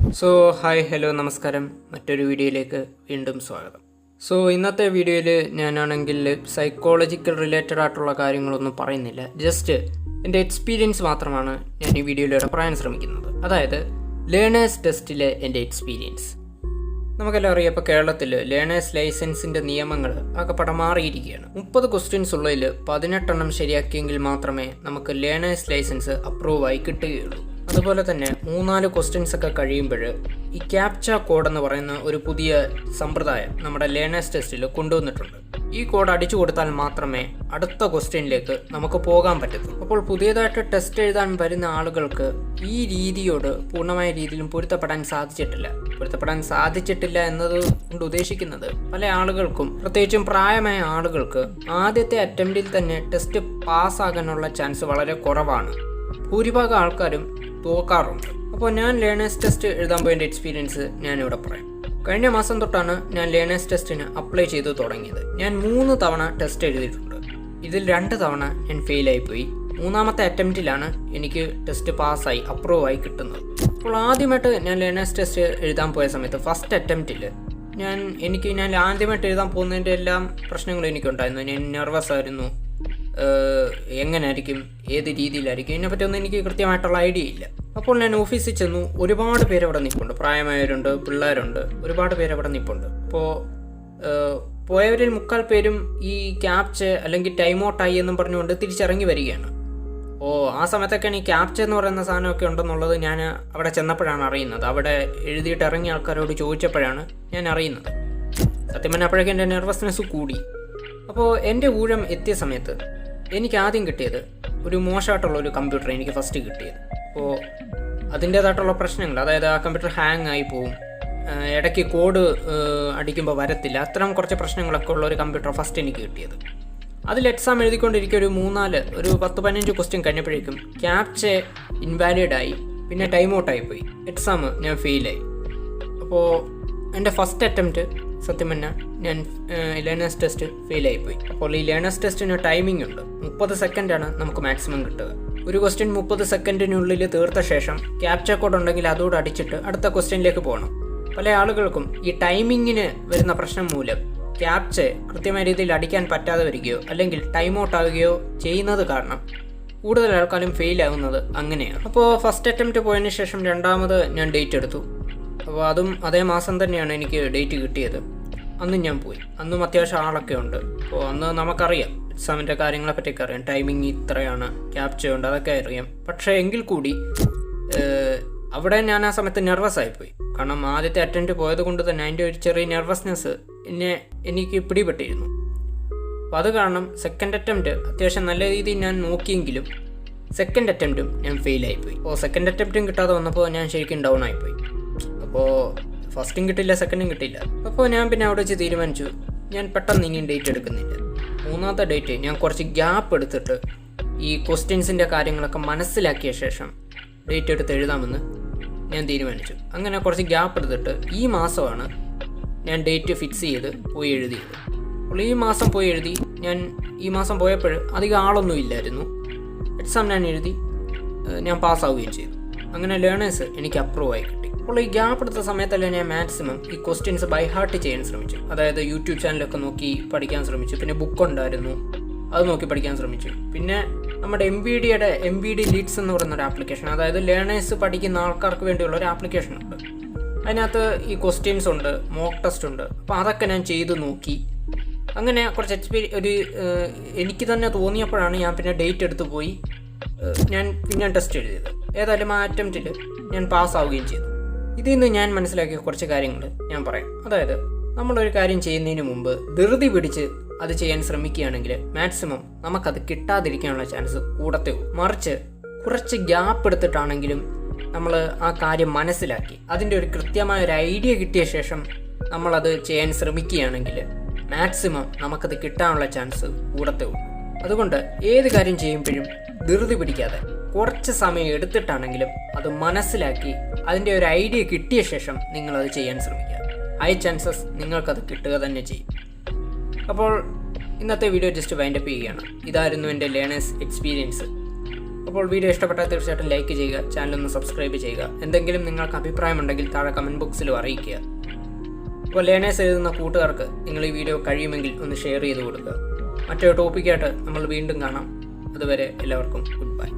Hi hello നമസ്കാരം. മറ്റൊരു വീഡിയോയിലേക്ക് വീണ്ടും സ്വാഗതം. ഇന്നത്തെ വീഡിയോയിൽ ഞാനാണെങ്കിൽ സൈക്കോളജിക്കൽ റിലേറ്റഡ് ആയിട്ടുള്ള കാര്യങ്ങളൊന്നും പറയുന്നില്ല. ജസ്റ്റ് എൻ്റെ എക്സ്പീരിയൻസ് മാത്രമാണ് ഞാൻ ഈ വീഡിയോയിലൂടെ പറയാൻ ശ്രമിക്കുന്നത്. അതായത് ലേണേഴ്സ് ടെസ്റ്റിലെ എൻ്റെ എക്സ്പീരിയൻസ്. നമുക്കെല്ലാം അറിയാം, ഇപ്പോൾ കേരളത്തിൽ ലേണേഴ്സ് ലൈസൻസിൻ്റെ നിയമങ്ങൾ ആകെപ്പാടെ മാറിയിരിക്കുകയാണ്. 30 ക്വസ്റ്റ്യൻസ് ഉള്ളതിൽ 18 ശരിയാക്കിയെങ്കിൽ മാത്രമേ നമുക്ക് ലേണേഴ്സ് ലൈസൻസ് അപ്രൂവായി കിട്ടുകയുള്ളൂ. അതുപോലെ തന്നെ 3-4 ക്വസ്റ്റ്യൻസ് ഒക്കെ കഴിയുമ്പോൾ ഈ ക്യാപ്ച കോഡ് എന്ന് പറയുന്ന ഒരു പുതിയ സമ്പ്രദായം നമ്മുടെ ലേണേഴ്സ് ടെസ്റ്റിൽ കൊണ്ടുവന്നിട്ടുണ്ട്. ഈ കോഡ് അടിച്ചു കൊടുത്താൽ മാത്രമേ അടുത്ത ക്വസ്റ്റ്യനിലേക്ക് നമുക്ക് പോകാൻ പറ്റൂ. അപ്പോൾ പുതിയതായിട്ട് ടെസ്റ്റ് എഴുതാൻ വരുന്ന ആളുകൾക്ക് ഈ രീതിയോട് പൂർണ്ണമായ രീതിയിലും പൊരുത്തപ്പെടാൻ സാധിച്ചിട്ടില്ല എന്നത് കൊണ്ട് ഉദ്ദേശിക്കുന്നത് പല ആളുകൾക്കും, പ്രത്യേകിച്ചും പ്രായമായ ആളുകൾക്ക് ആദ്യത്തെ അറ്റംപ്റ്റിൽ തന്നെ ടെസ്റ്റ് പാസ്സാകാനുള്ള ചാൻസ് വളരെ കുറവാണ്. ഭൂരിഭാഗം ആൾക്കാരും തോക്കാറുണ്ട്. അപ്പോൾ ഞാൻ ലേണേഴ്സ് ടെസ്റ്റ് എഴുതാൻ പോയ എക്സ്പീരിയൻസ് ഞാനിവിടെ പറയാം. കഴിഞ്ഞ മാസം തൊട്ടാണ് ഞാൻ ലേണേഴ്സ് ടെസ്റ്റിന് അപ്ലൈ ചെയ്ത് തുടങ്ങിയത്. ഞാൻ 3 തവണ ടെസ്റ്റ് എഴുതിയിട്ടുണ്ട്. ഇതിൽ 2 തവണ ഞാൻ ഫെയിലായിപ്പോയി. 3ാമത്തെ അറ്റംപ്റ്റിലാണ് എനിക്ക് ടെസ്റ്റ് പാസ്സായി അപ്രൂവായി കിട്ടുന്നത്. അപ്പോൾ ആദ്യമായിട്ട് ഞാൻ ലേണേഴ്സ് ടെസ്റ്റ് എഴുതാൻ പോയ സമയത്ത് ഫസ്റ്റ് അറ്റംപ്റ്റിൽ ഞാൻ ആദ്യമായിട്ട് എഴുതാൻ പോകുന്നതിൻ്റെ എല്ലാം പ്രശ്നങ്ങളും എനിക്കുണ്ടായിരുന്നു. ഞാൻ നെർവസ് ആയിരുന്നു. എങ്ങനെയായിരിക്കും, ഏത് രീതിയിലായിരിക്കും, ഇതിനെപ്പറ്റിയൊന്നും എനിക്ക് കൃത്യമായിട്ടുള്ള ഐഡിയ ഇല്ല. അപ്പോൾ ഞാൻ ഓഫീസിൽ ചെന്നു. ഒരുപാട് പേര് അവിടെ നിൽപ്പുണ്ട്, പ്രായമായവരുണ്ട്, പിള്ളേരുണ്ട്, ഒരുപാട് പേര് അവിടെ നിൽപ്പുണ്ട്. അപ്പോൾ പോയവരിൽ 3/4 പേരും ഈ ക്യാപ്ച അല്ലെങ്കിൽ ടൈം ഔട്ടായി എന്നും പറഞ്ഞുകൊണ്ട് തിരിച്ചിറങ്ങി വരികയാണ്. ആ സമയത്തൊക്കെയാണ് ഈ ക്യാപ്ച എന്ന് പറയുന്ന സാധനമൊക്കെ ഉണ്ടെന്നുള്ളത് ഞാൻ അവിടെ ചെന്നപ്പോഴാണ് അറിയുന്നത്. അവിടെ എഴുതിയിട്ട് ഇറങ്ങിയ ആൾക്കാരോട് ചോദിച്ചപ്പോഴാണ് ഞാൻ അറിയുന്നത്. സത്യം പറഞ്ഞാൽ അപ്പോഴേക്കും എൻ്റെ നെർവസ്നെസ് കൂടി. അപ്പോൾ എൻ്റെ ഊഴം എത്തിയ സമയത്ത് എനിക്ക് ആദ്യം കിട്ടിയത് ഒരു മോശമായിട്ടുള്ള ഒരു കമ്പ്യൂട്ടർ എനിക്ക് ഫസ്റ്റ് കിട്ടിയത്. അപ്പോൾ അതിൻ്റേതായിട്ടുള്ള പ്രശ്നങ്ങൾ, അതായത് ആ കമ്പ്യൂട്ടർ ഹാങ് ആയി പോവും, ഇടയ്ക്ക് കോഡ് അടിക്കുമ്പോൾ വരത്തില്ല, അത്തരം കുറച്ച് പ്രശ്നങ്ങളൊക്കെ ഉള്ള ഒരു കമ്പ്യൂട്ടർ ഫസ്റ്റ് എനിക്ക് കിട്ടിയത്. അതിൽ എക്സാം എഴുതിക്കൊണ്ടിരിക്കുക ഒരു 10-15 ക്വസ്റ്റ്യൻ കഴിഞ്ഞപ്പോഴേക്കും ക്യാപ്ച ഇൻവാലിഡായി, പിന്നെ ടൈം ഔട്ടായിപ്പോയി. എക്സാം ഞാൻ ഫെയിലായി. അപ്പോൾ എൻ്റെ ഫസ്റ്റ് അറ്റംപ്റ്റ് സത്യം പറഞ്ഞാൽ ഞാൻ ലേണേഴ്സ് ടെസ്റ്റ് ഫെയിലായിപ്പോയി. അപ്പോൾ ഈ ലേണേഴ്സ് ടെസ്റ്റിന് ടൈമിംഗ് ഉണ്ട്. 30 സെക്കൻഡാണ് നമുക്ക് മാക്സിമം കിട്ടുക. ഒരു ക്വസ്റ്റ്യൻ 30 സെക്കൻഡിനുള്ളിൽ തീർത്ത ശേഷം ക്യാപ്ച കോഡ് ഉണ്ടെങ്കിൽ അതോട് അടിച്ചിട്ട് അടുത്ത ക്വസ്റ്റ്യനിലേക്ക് പോകണം. പല ആളുകൾക്കും ഈ ടൈമിങ്ങിന് വരുന്ന പ്രശ്നം മൂലം ക്യാപ്ച കൃത്യമായ രീതിയിൽ അടിക്കാൻ പറ്റാതെ വരികയോ അല്ലെങ്കിൽ ടൈം ഔട്ട് ആവുകയോ ചെയ്യുന്നത് കാരണം കൂടുതൽ ആൾക്കാരും ഫെയിലാകുന്നത് അങ്ങനെയാണ്. അപ്പോൾ ഫസ്റ്റ് അറ്റംപ്റ്റ് പോയതിന് ശേഷം 2ാമത് ഞാൻ ഡേറ്റ് എടുത്തു. അപ്പോൾ അതും അതേ മാസം തന്നെയാണ് എനിക്ക് ഡേറ്റ് കിട്ടിയത്. അന്നും ഞാൻ പോയി. അന്നും അത്യാവശ്യം ആളൊക്കെ ഉണ്ട്. അപ്പോൾ അന്ന് നമുക്കറിയാം, എക്സാമിൻ്റെ കാര്യങ്ങളെ പറ്റിയൊക്കെ അറിയാം, ടൈമിങ് ഇത്രയാണ്, ക്യാപ്ച ഉണ്ട്, അതൊക്കെ അറിയാം. പക്ഷേ എങ്കിൽ കൂടി അവിടെ ഞാൻ ആ സമയത്ത് നെർവസ് ആയിപ്പോയി. കാരണം ആദ്യത്തെ അറ്റംപ്റ്റ് പോയത് കൊണ്ട് തന്നെ അതിൻ്റെ ഒരു ചെറിയ നെർവസ്നെസ് എനിക്ക് പിടിപെട്ടിരുന്നു. അപ്പോൾ അത് കാരണം സെക്കൻഡ് അറ്റംപ്റ്റ് അത്യാവശ്യം നല്ല രീതിയിൽ ഞാൻ നോക്കിയെങ്കിലും സെക്കൻഡ് അറ്റംപ്റ്റും ഞാൻ ഫെയിലായിപ്പോയി. അപ്പോൾ സെക്കൻഡ് അറ്റംപ്റ്റും കിട്ടാതെ വന്നപ്പോൾ ഞാൻ ശരിക്കും ഡൗൺ ആയിപ്പോയി. അപ്പോൾ ഫസ്റ്റും കിട്ടില്ല, സെക്കൻഡും കിട്ടില്ല. അപ്പോൾ ഞാൻ പിന്നെ അവിടെ വെച്ച് തീരുമാനിച്ചു, ഞാൻ പെട്ടെന്ന് ഇനിയും ഡേറ്റ് എടുക്കുന്നില്ല. 3ാമത്തെ ഡേറ്റ് ഞാൻ കുറച്ച് ഗ്യാപ്പ് എടുത്തിട്ട് ഈ ക്വസ്റ്റ്യൻസിൻ്റെ കാര്യങ്ങളൊക്കെ മനസ്സിലാക്കിയ ശേഷം ഡേറ്റ് എടുത്ത് എഴുതാമെന്ന് ഞാൻ തീരുമാനിച്ചു. അങ്ങനെ കുറച്ച് ഗ്യാപ്പ് എടുത്തിട്ട് ഈ മാസമാണ് ഞാൻ ഡേറ്റ് ഫിക്സ് ചെയ്ത് പോയി എഴുതിയത്. അപ്പോൾ ഈ മാസം പോയി എഴുതി. ഈ മാസം പോയപ്പോൾ അധികം ആളൊന്നും ഇല്ലായിരുന്നു. എക്സാം ഞാൻ എഴുതി, ഞാൻ പാസ്സാവുകയും ചെയ്തു. അങ്ങനെ ലേണേഴ്സ് എനിക്ക് അപ്രൂവ് ആയി കിട്ടി. അപ്പോൾ ഈ ഗ്യാപ്പ് എടുത്ത സമയത്തല്ലേ ഞാൻ മാക്സിമം ഈ ക്വസ്റ്റ്യൻസ് ബൈ ഹാർട്ട് ചെയ്യാൻ ശ്രമിച്ചു. അതായത് യൂട്യൂബ് ചാനലൊക്കെ നോക്കി പഠിക്കാൻ ശ്രമിച്ചു. പിന്നെ ബുക്ക് ഉണ്ടായിരുന്നു, അത് നോക്കി പഠിക്കാൻ ശ്രമിച്ചു. പിന്നെ നമ്മുടെ MVD ലീഡ്സ് എന്ന് പറയുന്ന ഒരു ആപ്ലിക്കേഷൻ, അതായത് ലേണേഴ്സ് പഠിക്കുന്ന ആൾക്കാർക്ക് വേണ്ടിയുള്ള ഒരു ആപ്ലിക്കേഷൻ ഉണ്ട്. അതിനകത്ത് ഈ ക്വസ്റ്റ്യൻസ് ഉണ്ട്, മോക്ക് ടെസ്റ്റ് ഉണ്ട്. അപ്പോൾ അതൊക്കെ ഞാൻ ചെയ്ത് നോക്കി. അങ്ങനെ കുറച്ച് എനിക്ക് തന്നെ തോന്നിയപ്പോഴാണ് ഞാൻ പിന്നെ ഡേറ്റ് എടുത്ത് പോയി ഞാൻ ടെസ്റ്റ് എഴുതിയത്. ഏതായാലും ആ അറ്റംപ്റ്റിൽ ഞാൻ പാസ്സാവുകയും ചെയ്തു. ഇതിൽ നിന്ന് ഞാൻ മനസ്സിലാക്കിയ കുറച്ച് കാര്യങ്ങൾ ഞാൻ പറയാം. അതായത് നമ്മളൊരു കാര്യം ചെയ്യുന്നതിന് മുമ്പ് ധൃതി പിടിച്ച് അത് ചെയ്യാൻ ശ്രമിക്കുകയാണെങ്കിൽ മാക്സിമം നമുക്കത് കിട്ടാതിരിക്കാനുള്ള ചാൻസ് കൂടത്തേ ഉള്ളൂ. മറിച്ച് കുറച്ച് ഗ്യാപ്പ് എടുത്തിട്ടാണെങ്കിലും നമ്മൾ ആ കാര്യം മനസ്സിലാക്കി അതിൻ്റെ ഒരു കൃത്യമായ ഒരു ഐഡിയ കിട്ടിയ ശേഷം നമ്മളത് ചെയ്യാൻ ശ്രമിക്കുകയാണെങ്കിൽ മാക്സിമം നമുക്കത് കിട്ടാനുള്ള ചാൻസ് കൂടത്തേ ഉള്ളൂ. അതുകൊണ്ട് ഏത് കാര്യം ചെയ്യുമ്പോഴും ധൃതി പിടിക്കാതെ കുറച്ച് സമയം എടുത്തിട്ടാണെങ്കിലും അത് മനസ്സിലാക്കി അതിൻ്റെ ഒരു ഐഡിയ കിട്ടിയ ശേഷം നിങ്ങളത് ചെയ്യാൻ ശ്രമിക്കുക. ഹൈ ചാൻസസ് നിങ്ങൾക്കത് കിട്ടുക തന്നെ ചെയ്യും. അപ്പോൾ ഇന്നത്തെ വീഡിയോ ജസ്റ്റ് വൈൻഡപ്പ് ചെയ്യുകയാണ്. ഇതായിരുന്നു എൻ്റെ ലേണേഴ്സ് എക്സ്പീരിയൻസ്. അപ്പോൾ വീഡിയോ ഇഷ്ടപ്പെട്ടാൽ തീർച്ചയായിട്ടും ലൈക്ക് ചെയ്യുക, ചാനലൊന്ന് സബ്സ്ക്രൈബ് ചെയ്യുക. എന്തെങ്കിലും നിങ്ങൾക്ക് അഭിപ്രായമുണ്ടെങ്കിൽ താഴെ കമൻറ്റ് ബോക്സിലും അറിയിക്കുക. അപ്പോൾ ലേണേഴ്സ് എഴുതുന്ന കൂട്ടുകാർക്ക് നിങ്ങൾ ഈ വീഡിയോ കഴിയുമെങ്കിൽ ഒന്ന് ഷെയർ ചെയ്ത് കൊടുക്കുക. മറ്റൊരു ടോപ്പിക്കായിട്ട് നമ്മൾ വീണ്ടും കാണാം. അതുവരെ എല്ലാവർക്കും ഗുഡ് ബൈ.